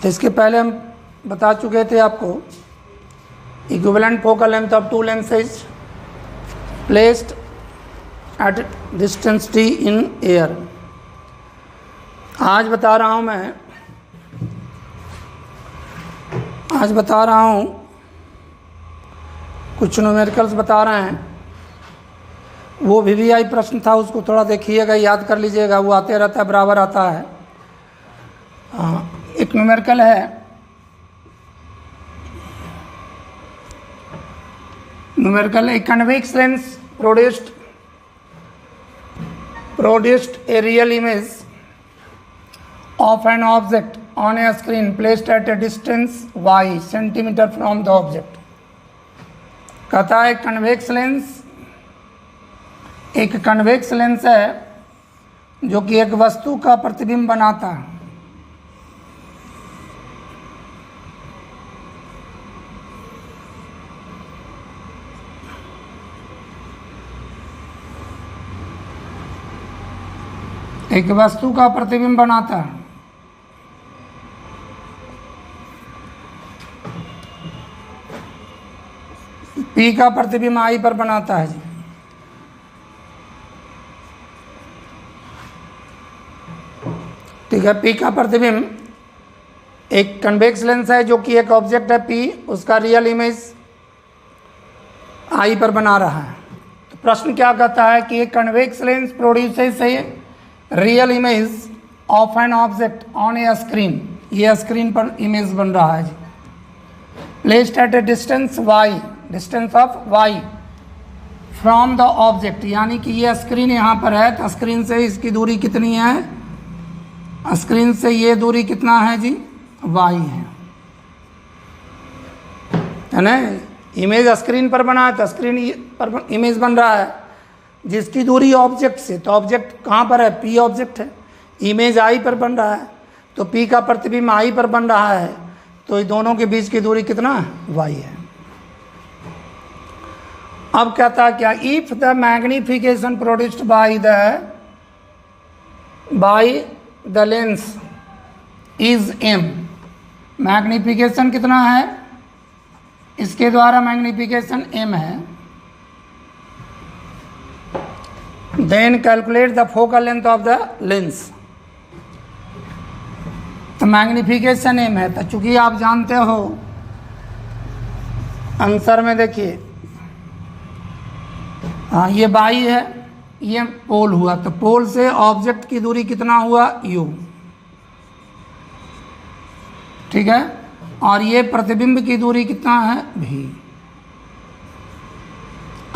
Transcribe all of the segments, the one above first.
तो इसके पहले हम बता चुके थे आपको equivalent focal length of to lenses placed at distance t in air. आज बता रहा हूँ कुछ न्यूमेरिकल्स बता रहे हैं। वो VVI प्रश्न था, उसको थोड़ा देखिएगा, याद कर लीजिएगा, वो आते रहता है, बराबर आता है। एक न्यूमेरिकल है, numerical a convex lens produced a real image of an object on a screen placed at a distance y centimeter from the object। कहता है कन्वेक्स लेंस एक कन्वेक्स लेंस है जो कि एक वस्तु का प्रतिबिंब बनाता है। एक वस्तु का प्रतिबिंब बनाता है। P का प्रतिबिंब I पर बनाता है जी। ठीक है, P का प्रतिबिंब एक कन्वेक्स लेंस है जो कि एक ऑब्जेक्ट है P, उसका रियल इमेज I पर बना रहा है। तो प्रश्न क्या कहता है कि एक convex lens produces a real image of an object on a screen. ये स्क्रीन पर इमेज बन रहा है जी। Placed at a distance y, distance of y from the object, यानी कि ये स्क्रीन यहाँ पर है तो स्क्रीन से इसकी दूरी कितनी है, स्क्रीन से ये दूरी कितना है जी, y है ना। इमेज स्क्रीन पर बना है तो स्क्रीन पर इमेज बन रहा है जिसकी दूरी ऑब्जेक्ट से, तो ऑब्जेक्ट कहाँ पर है, P ऑब्जेक्ट है, इमेज I पर बन रहा है, तो P का प्रतिबिंब I पर बन रहा है, तो ये दोनों के बीच की दूरी कितना है, y है। अब कहता है क्या, if the magnification produced by the lens is m, magnification कितना है, इसके द्वारा मैग्निफिकेशन m है, then calculate the focal length of the lens. तो मैग्निफिकेशन m है, तो चूंकि आप जानते हो आंसर में देखिए, हाँ ये बाई है, ये पोल हुआ, तो पोल से ऑब्जेक्ट की दूरी कितना हुआ, u, ठीक है, और ये प्रतिबिंब की दूरी कितना है, v।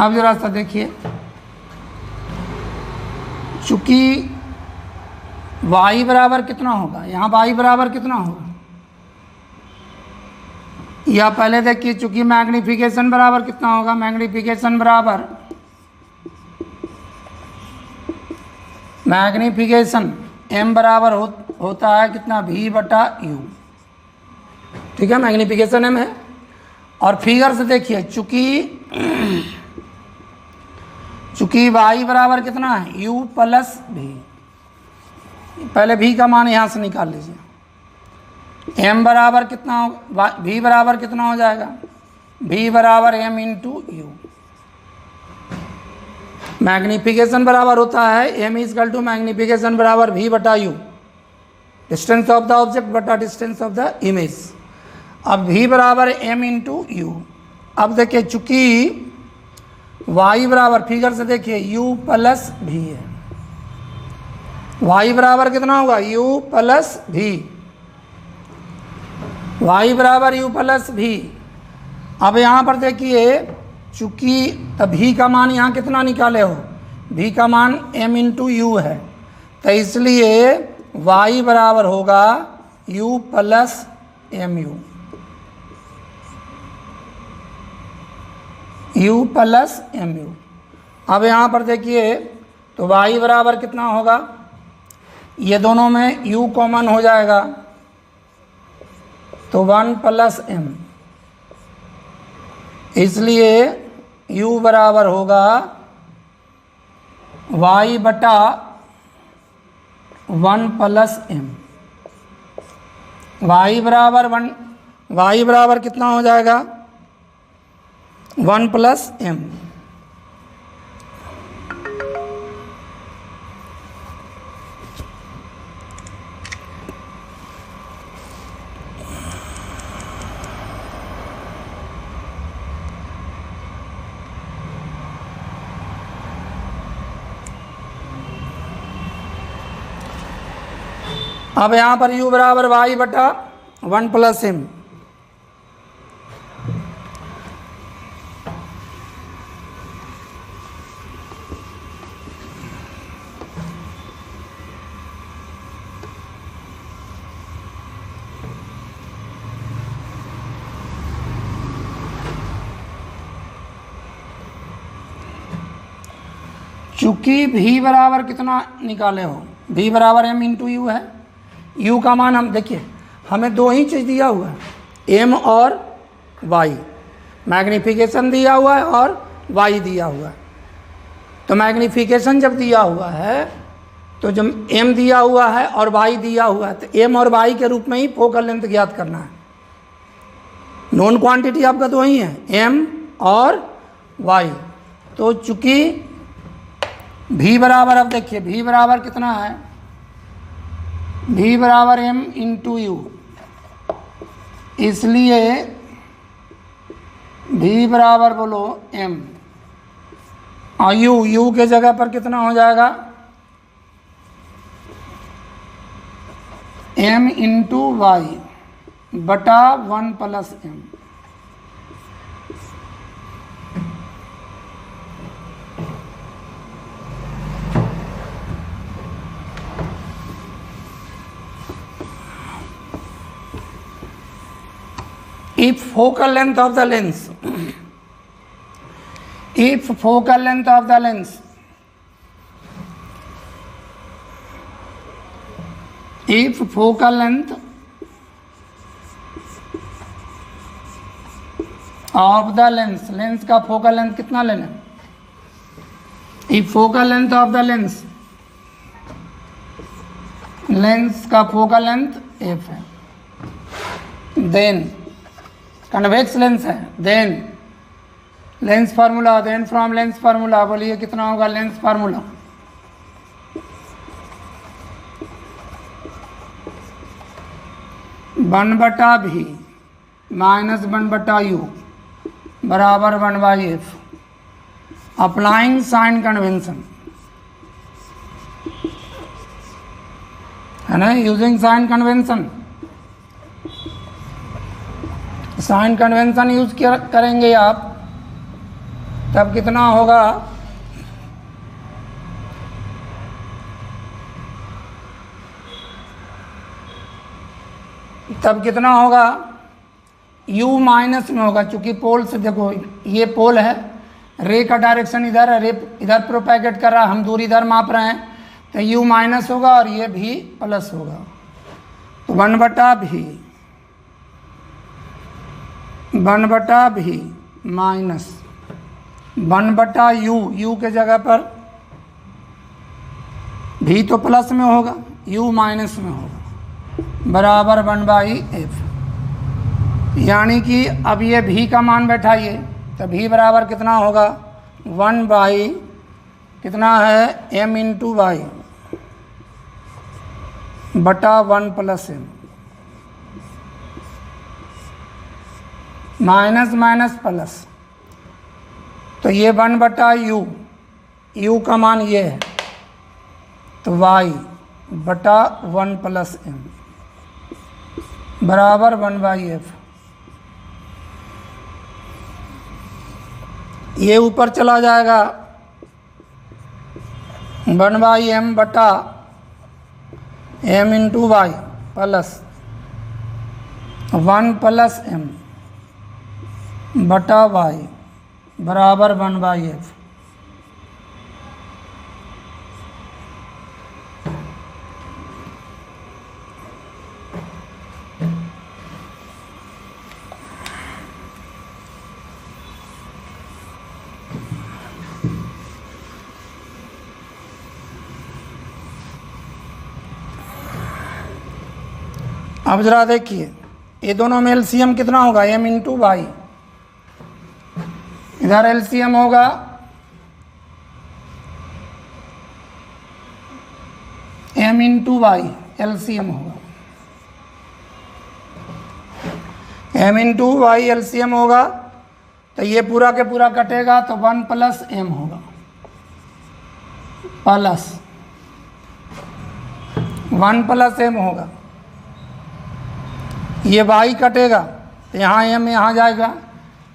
अब जरा सा देखिए, चूंकि y बराबर कितना होगा, यहाँ y बराबर कितना होगा, या पहले देखिए चूंकि मैग्निफिकेशन बराबर कितना होगा, मैग्निफिकेशन बराबर m बराबर होता है कितना, v बटा u, ठीक है, मैग्निफिकेशन m है। और फिगर से देखिए चूंकि y बराबर कितना है, u प्लस v, पहले v का मान यहाँ से निकाल लीजिए, m बराबर कितना हो, v बराबर कितना हो जाएगा, v बराबर m इंटू यू। मैग्निफिकेशन बराबर होता है m इजकल टू मैग्निफिकेशन बराबर v बटा u, distance of the object बटा डिस्टेंस ऑफ द इमेज। अब v बराबर m इंटू यू। अब देखिए चूंकि y बराबर, फिगर से देखिए u प्लस v है, y बराबर कितना होगा, u प्लस v, y बराबर u प्लस v। अब यहाँ पर देखिए चूंकि तब v का मान यहाँ कितना निकाले हो, v का मान m इंटू यू है, तो इसलिए y बराबर होगा u plus M U, u plus M U. अब यहाँ पर देखिए तो y बराबर कितना होगा, ये दोनों में u कॉमन हो जाएगा तो 1 प्लस m, इसलिए u बराबर होगा y बटा 1 प्लस m, y बराबर 1, y बराबर कितना हो जाएगा 1 प्लस m। अब यहाँ पर u बराबर y बटा 1 प्लस m। चूंकि v बराबर कितना निकाले हो, v बराबर m इंटू यू है। u का मान हम देखिए, हमें दो ही चीज़ दिया हुआ है, m और y। मैग्नीफिकेशन दिया हुआ है और y दिया हुआ है। तो मैग्नीफिकेशन जब दिया हुआ है तो जब m दिया हुआ है और y दिया हुआ है तो m और y के रूप में ही फोकल लेंथ ज्ञात करना है। नॉन क्वांटिटी आपका दो ही है, m और y। तो चूंकि v बराबर, अब देखिए v बराबर कितना है, v बराबर m इंटू यू, इसलिए v बराबर बोलो m और u के जगह पर कितना हो जाएगा m इंटू वाई बटा 1 plus m। If focal length of the lens, if focal length of the lens, if focal length of the lens, lens का फोकल लेंथ कितना लेना, if focal length of the lens, lens का focal length f है, then convex lens है, then lens formula, then from lens formula, बोलिए कितना होगा lens formula, one बटा भी माइनस 1 बटा यू बराबर 1 by F. Applying sign convention है ना, using sign convention, sign convention use करेंगे आप तब कितना होगा, तब कितना होगा u माइनस में होगा, क्योंकि पोल से देखो ये पोल है, रे का डायरेक्शन इधर है, रे इधर प्रोपैगेट कर रहा है, हम दूरी इधर माप रहे हैं, तो u माइनस होगा और ये भी प्लस होगा। तो 1 बटा भी माइनस 1 बटा u के जगह पर भी तो प्लस में होगा, u माइनस में होगा, बराबर 1 बाई एफ। यानी कि अब ये भी का मान बैठाइए तो भी बराबर कितना होगा 1 बाई कितना है m इंटू वाई बटा 1 plus m, minus minus plus, तो ये 1 बटा u का मान ये है, तो y बटा 1 प्लस m बराबर 1 बाई एफ। ये ऊपर चला जाएगा 1 बाई m बटा m into Y plus 1 plus m बटा y बराबर 1 बाई एफ। अब जरा देखिए ये दोनों में एलसीएम कितना होगा, m इंटू वाई। इधर एलसीएम होगा m इंटू वाई, एलसीएम होगा m इंटू वाई, एलसीएम होगा। तो ये पूरा के पूरा कटेगा तो 1 प्लस m होगा, प्लस 1 प्लस m होगा। ये y कटेगा तो यहाँ m यहाँ जाएगा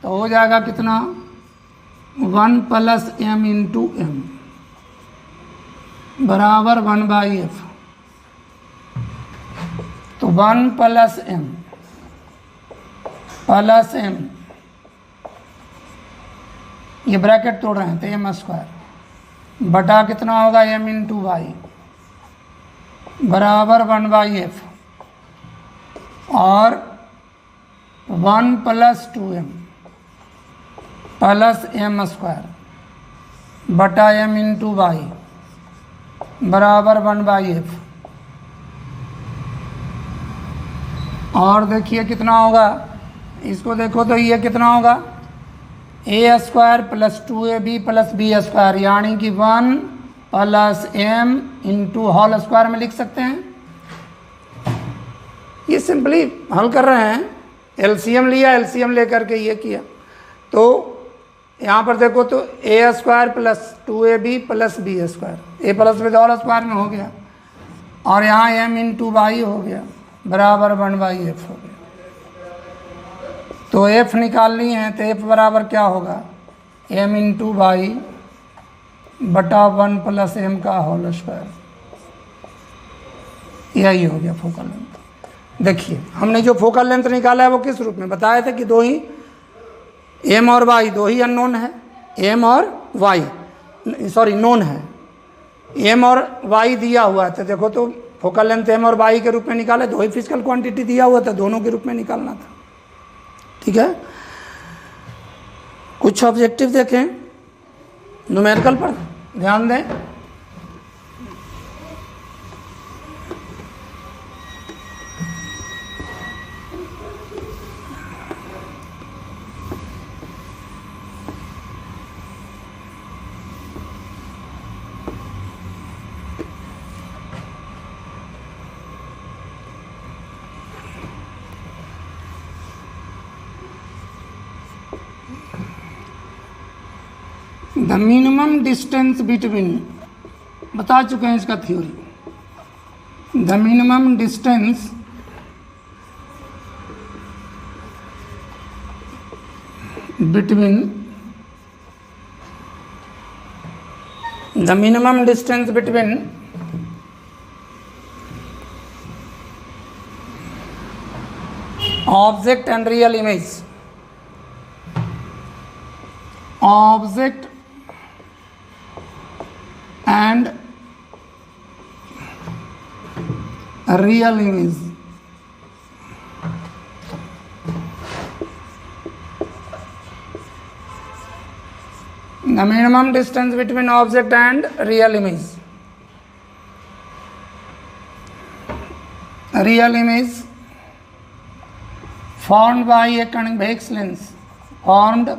तो हो जाएगा कितना, 1 प्लस m इंटू m बराबर 1/f। तो 1 प्लस m प्लस m, ये ब्रैकेट तोड़ रहे हैं तो m स्क्वायर बटा कितना होगा, m इंटू वाई बराबर 1/f और 1 plus 2m plus m square बटा m इंटू वाई बराबर 1/f। और देखिए कितना होगा, इसको देखो तो ये कितना होगा, a square plus 2ab plus b square, यानी कि 1 plus m into whole square में लिख सकते हैं। ये सिंपली हल कर रहे हैं, एलसीएम लिया, एलसीएम लेकर के ये किया। तो यहाँ पर देखो तो a square plus 2ab plus b square, a plus b whole square में हो गया और यहाँ m इंटू वाई हो गया बराबर 1/f हो गया। तो f निकालनी है तो f बराबर क्या होगा, m इंटू वाई बटा 1 प्लस m का होल स्क्वायर, यही हो गया फोकल लेंथ। देखिए हमने जो फोकल लेंथ निकाला है वो किस रूप में बताया था कि दो ही m और y दो ही अननोन है, m और y सॉरी नोन है, m और y दिया हुआ है। तो देखो तो फोकल लेंथ m और y के रूप में निकाले, दो ही फिजिकल क्वांटिटी दिया हुआ था, दोनों के रूप में निकालना था। ठीक है, कुछ ऑब्जेक्टिव देखें न्यूमेरिकल पर ध्यान दें। द मिनिमम डिस्टेंस बिटवीन, बता चुके हैं इसका theory. The minimum distance between object and real image, object and real image, the minimum distance between object and real image. Real image formed by a convex lens, formed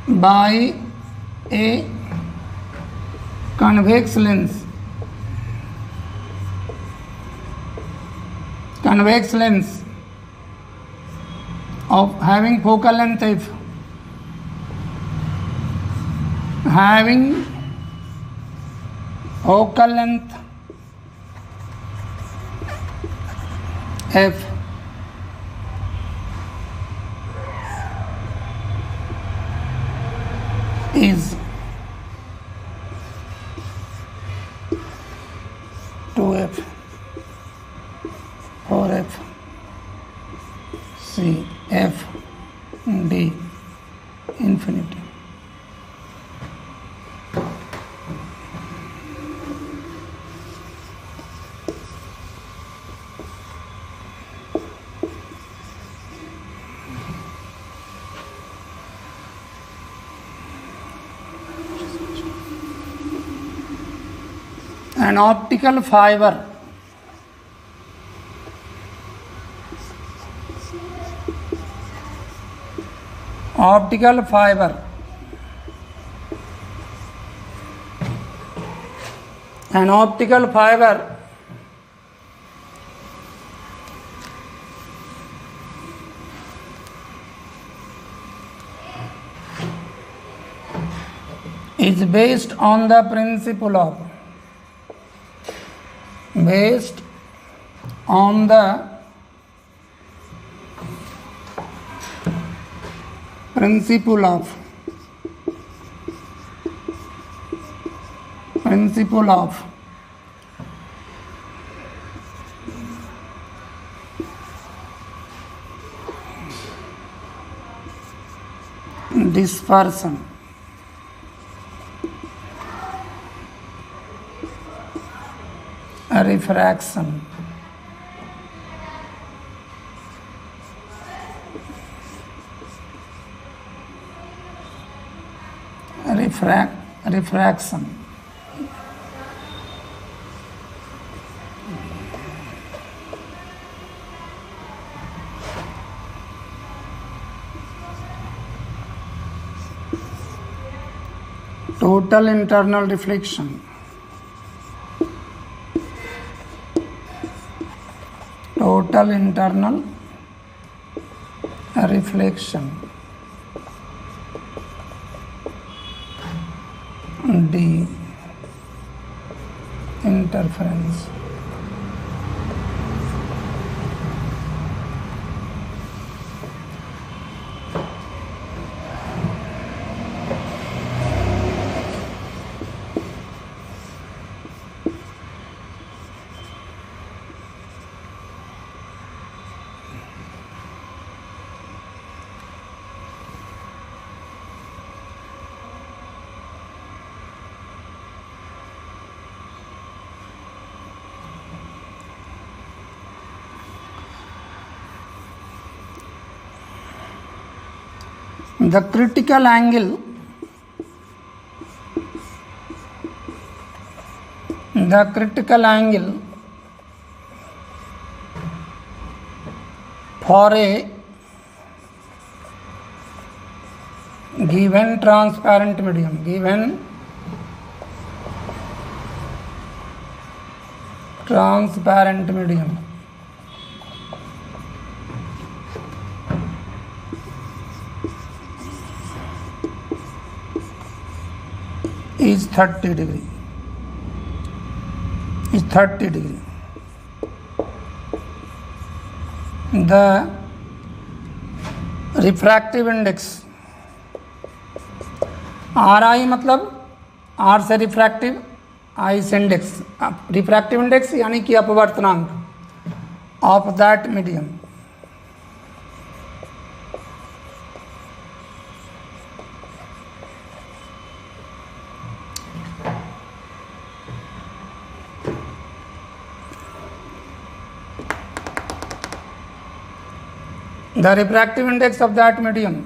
by a convex lens, of having focal length f, having focal length f is 2f, 4f, c, f, d, infinity. An optical fiber optical fibre an optical fiber is based on the principle of principle of dispersion, refraction, refraction, total internal reflection, total internal reflection, D interference. The critical angle for a given transparent medium, is 30 degree. The refractive index, RI मतलब R से refractive, I से index, refractive index यानी कि अपवर्तनांक of that medium, the refractive index of that medium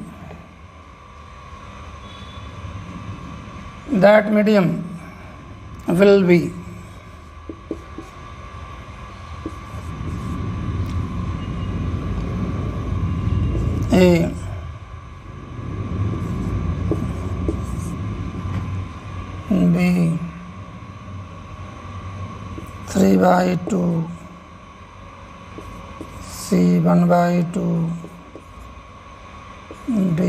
will be A B 3/2 C 1/2 D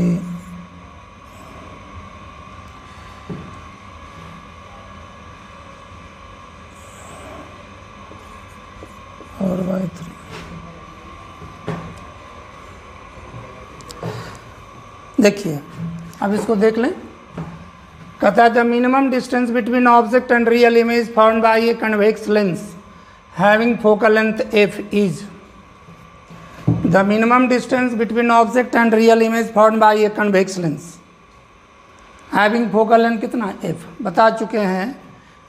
4/3। देखिए अब इसको देख लें। कहता है the minimum distance between object and real image found by a convex lens having focal length f is the minimum distance between object and real image found by a convex lens having focal length कितना f बता चुके हैं।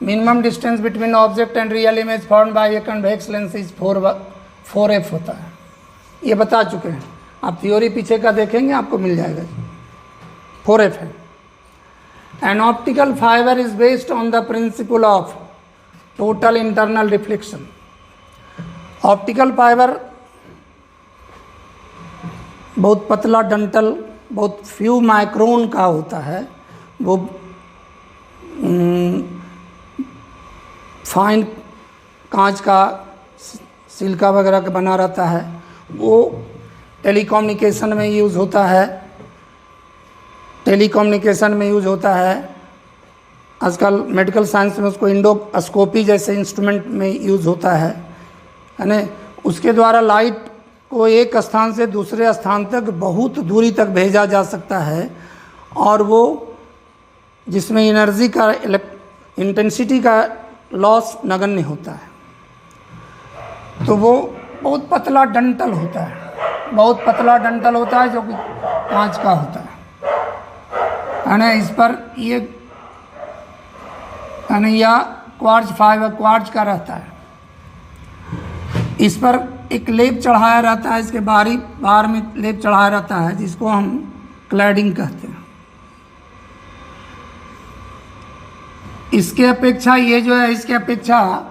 Minimum distance between object and real image found by a convex lens is 4f होता है, ये बता चुके हैं। आप थ्योरी पीछे का देखेंगे आपको मिल जाएगा, 4f है। An optical fibre is based on the principle of total internal reflection. Optical fibre बहुत पतला डंटल, बहुत फ्यू माइक्रोन का होता है, वो फाइन कांच का सिल्का वगैरह का बना रहता है। वो टेलीकम्युनिकेशन में यूज़ होता है, टेलीकम्युनिकेशन में यूज़ होता है। आजकल मेडिकल साइंस में उसको इंडोस्कोपी जैसे इंस्ट्रूमेंट में यूज़ होता है ना। उसके द्वारा लाइट को एक स्थान से दूसरे स्थान तक बहुत दूरी तक भेजा जा सकता है, और वो जिसमें एनर्जी का इंटेंसिटी का लॉस नगण्य होता है। तो वो बहुत पतला डंटल होता है, बहुत पतला डंटल होता है जो कि कांच का होता है ना। इस पर ये या क्वार्ट्ज फाइबर क्वार्ट्ज का रहता है। इस पर एक लेप चढ़ाया रहता है, इसके बाहर में लेप चढ़ाया रहता है, जिसको हम क्लैडिंग कहते हैं। इसके अपेक्षा ये जो है, इसके अपेक्षा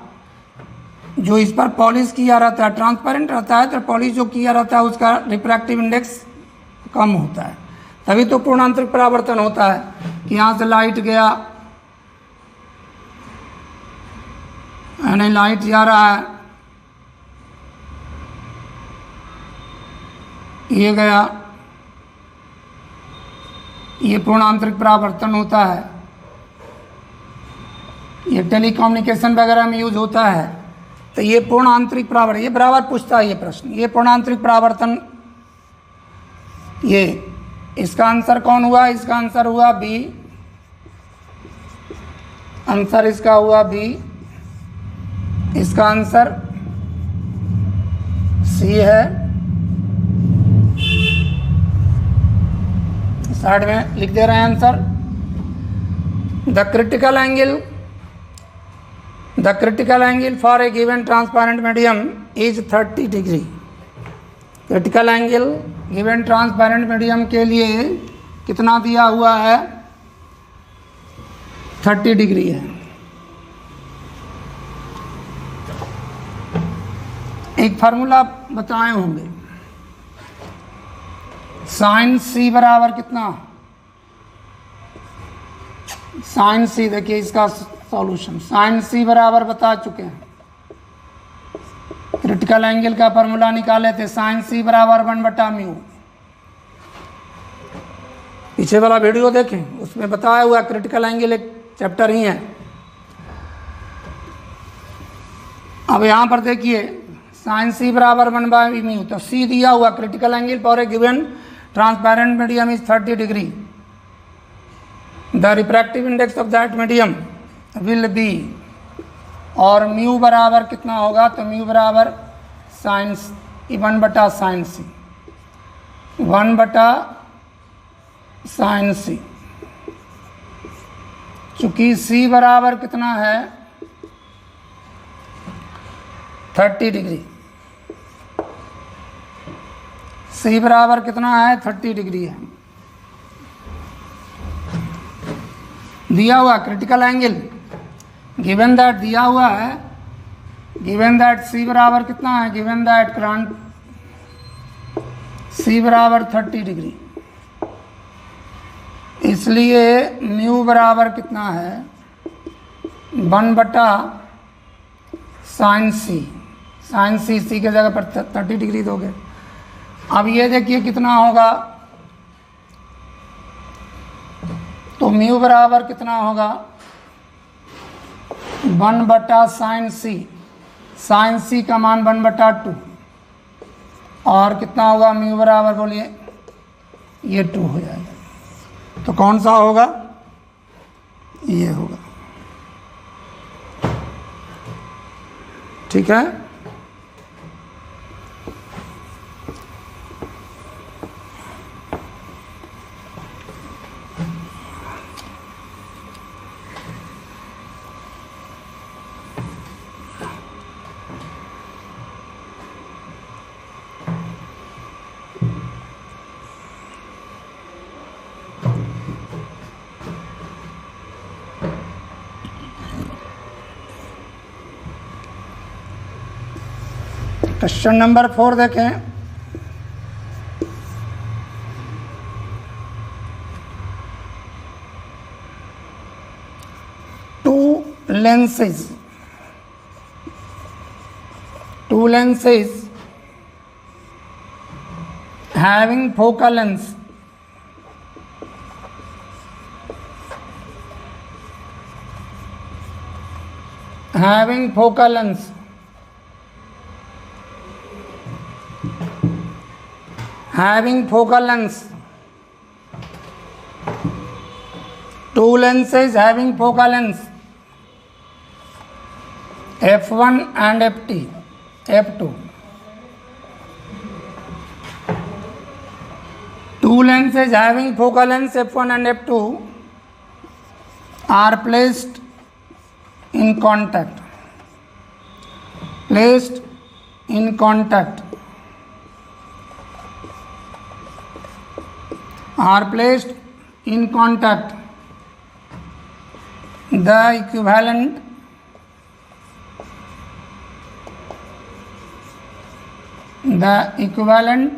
जो इस पर पॉलिश किया रहता है, ट्रांसपेरेंट रहता है, तो पॉलिश जो किया रहता है उसका रिफ्रैक्टिव इंडेक्स कम होता है। तभी तो पूर्ण आंतरिक परावर्तन होता है कि यहाँ से लाइट गया, यानी लाइट जा रहा है, ये गया, ये पूर्ण आंतरिक परावर्तन होता है। ये टेलीकम्युनिकेशन वगैरह में यूज होता है। तो ये पूर्ण आंतरिक परावर्तन, ये बराबर पूछता है ये प्रश्न, ये पूर्ण आंतरिक परावर्तन, ये इसका आंसर कौन हुआ? इसका आंसर हुआ बी, आंसर इसका हुआ बी, इसका आंसर सी है। साइड में लिख दे रहे हैं answer. The critical angle for a given transparent medium is 30 degree. Critical angle given transparent medium के लिए कितना दिया हुआ है? 30 डिग्री है। एक फार्मूला बताए होंगे, साइन सी बराबर कितना? साइन सी, देखिए इसका सॉल्यूशन, साइन सी बराबर बता चुके हैं। क्रिटिकल एंगल का फार्मूला निकाले थे, साइन सी बराबर 1/μ। पीछे वाला वीडियो देखें, उसमें बताया हुआ क्रिटिकल एंगल एक चैप्टर ही है। अब यहाँ पर देखिए साइन सी बराबर 1/μ, तो सी दिया हुआ critical angle for a given transparent medium is 30 degree. The refractive index of that medium will be, और म्यू बराबर कितना होगा? तो म्यू बराबर साइन 1/sin सी, 1/sin सी। चूंकि सी बराबर कितना है? 30 डिग्री। सी बराबर कितना है? 30 डिग्री है। दिया हुआ क्रिटिकल एंगल, गिवन दैट दिया हुआ है, गिवन दैट सी बराबर कितना है? गिवन दैट सी बराबर 30 डिग्री। इसलिए म्यू बराबर कितना है? 1/sin सी। साइन सी, सी के जगह पर 30 डिग्री दोगे। अब ये देखिए कितना होगा, तो म्यू बराबर कितना होगा? 1/sin सी, साइन सी का मान 1/2, और कितना होगा म्यू बराबर? बोलिए, ये 2 हो जाएगा। तो कौन सा होगा? ये होगा। ठीक है। क्वेश्चन नंबर 4 देखें। lenses, two lenses having focal length having focal length two lenses having focal length f1 and f2. Two lenses having focal length f1 and f2 are placed in contact. Are placed in contact. The equivalent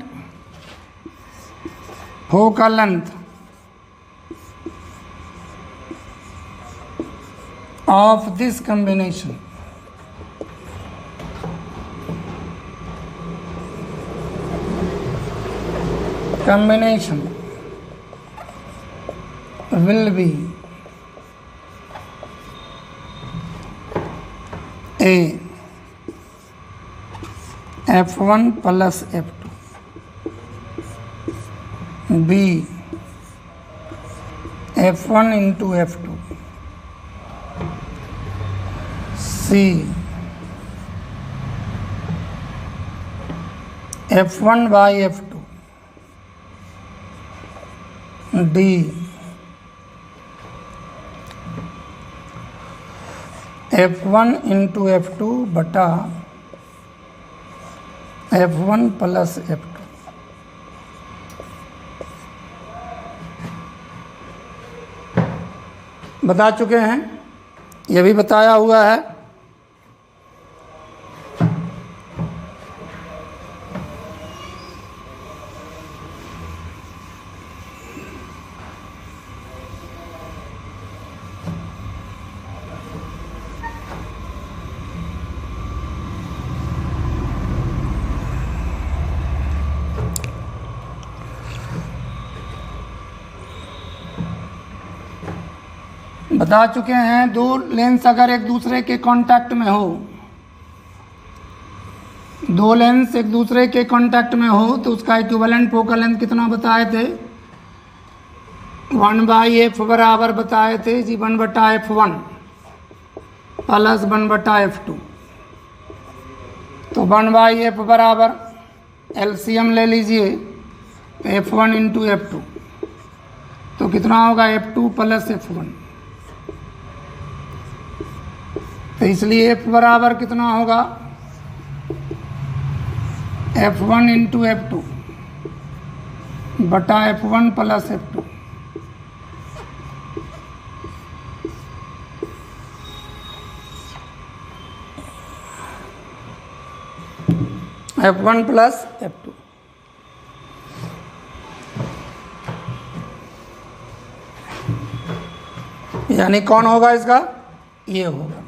focal length of this combination will be A f1 plus f2, B f1 into f2, C f1 by f2, D f1 into f2 बटा f1 plus f2। बता चुके हैं, ये भी बताया हुआ है। बता चुके हैं, दो लेंस अगर एक दूसरे के कांटेक्ट में हो, दो लेंस एक दूसरे के कांटेक्ट में हो तो उसका इक्विवेलेंट फोकल लेंथ कितना बताए थे? 1/f बराबर बताए थे जी 1/f1 प्लस 1/f2। तो 1/f बराबर एलसीएम ले लीजिए, f1 इंटू f2 तो कितना होगा? f2 plus f1। तो इसलिए f बराबर कितना होगा? f1 इंटू f2 बटा f1 plus f2। f1 plus f2। यानी कौन होगा इसका? ये होगा।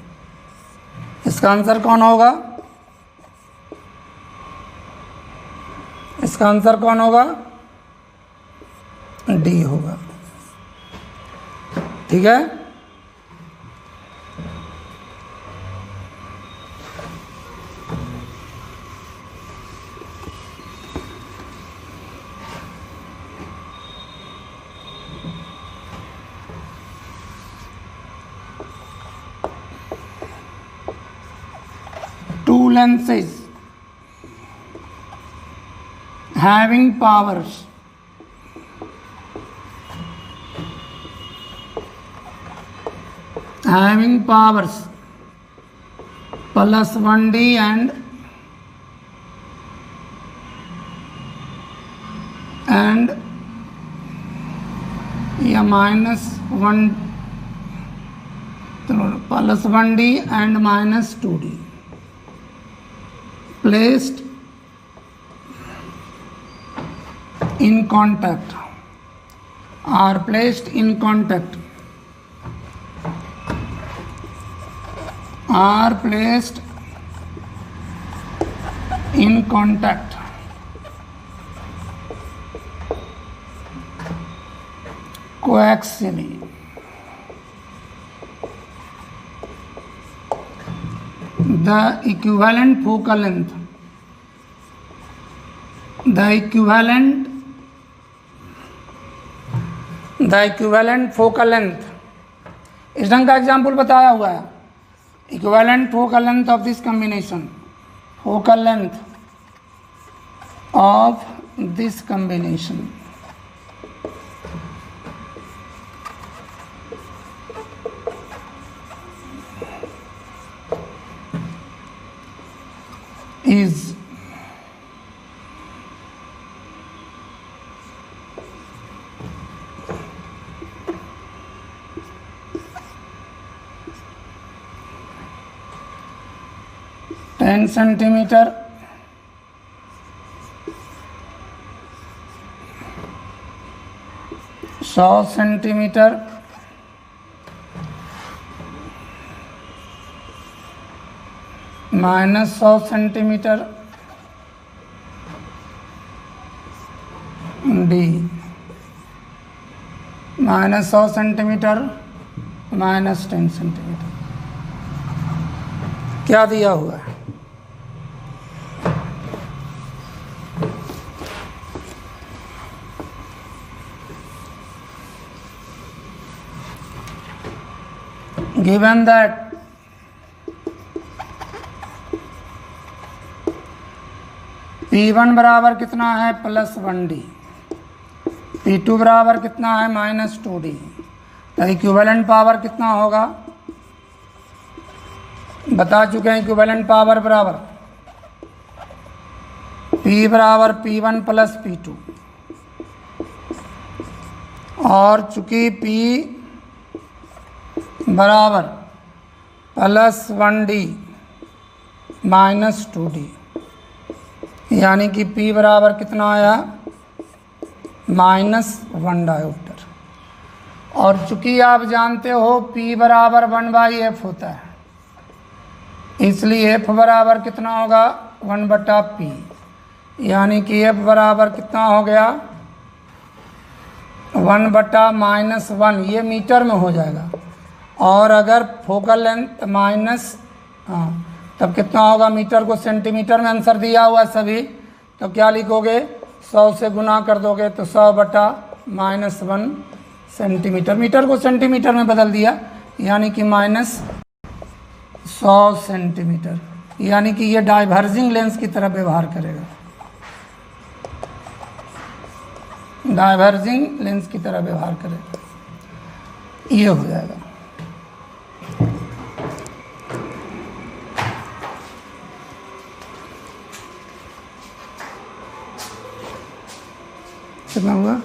इसका आंसर कौन होगा? इसका आंसर कौन होगा? डी होगा। ठीक है। Two lenses having powers plus 1D and या minus 1 plus 1D and minus 2D placed in contact are placed in contact are placed in contact coaxially, the equivalent focal length इस ढंग का example बताया हुआ है। Equivalent focal length of this combination, focal length of this combination is 10 centimeter -100 centimeter -100 centimeter D -100 centimeter -10 centimeter। क्या दिया हुआ है? Given that P1 बराबर कितना है +1D, P2 बराबर कितना है -2D, तो इक्विवेलेंट पावर कितना होगा बता चुके हैं। इक्विवेलेंट पावर बराबर P बराबर P1 + P2, और चूंकि P बराबर +1D -2D, यानी कि P बराबर कितना आया -1 डायोप्टर। और चूंकि आप जानते हो P बराबर 1/f होता है, इसलिए F बराबर कितना होगा 1/P, यानी कि F बराबर कितना हो गया 1/-1, ये मीटर में हो जाएगा। और अगर फोकल लेंथ तब कितना होगा, मीटर को सेंटीमीटर में आंसर दिया हुआ है सभी, तो क्या लिखोगे 100 से गुना कर दोगे तो 100/-1 सेंटीमीटर, मीटर को सेंटीमीटर में बदल दिया, यानी कि -100 सेंटीमीटर, यानी कि ये डाइवर्जिंग लेंस की तरह व्यवहार करेगा, डाइवर्जिंग लेंस की तरह व्यवहार करेगा, ये हो जाएगा। कितना हुआ?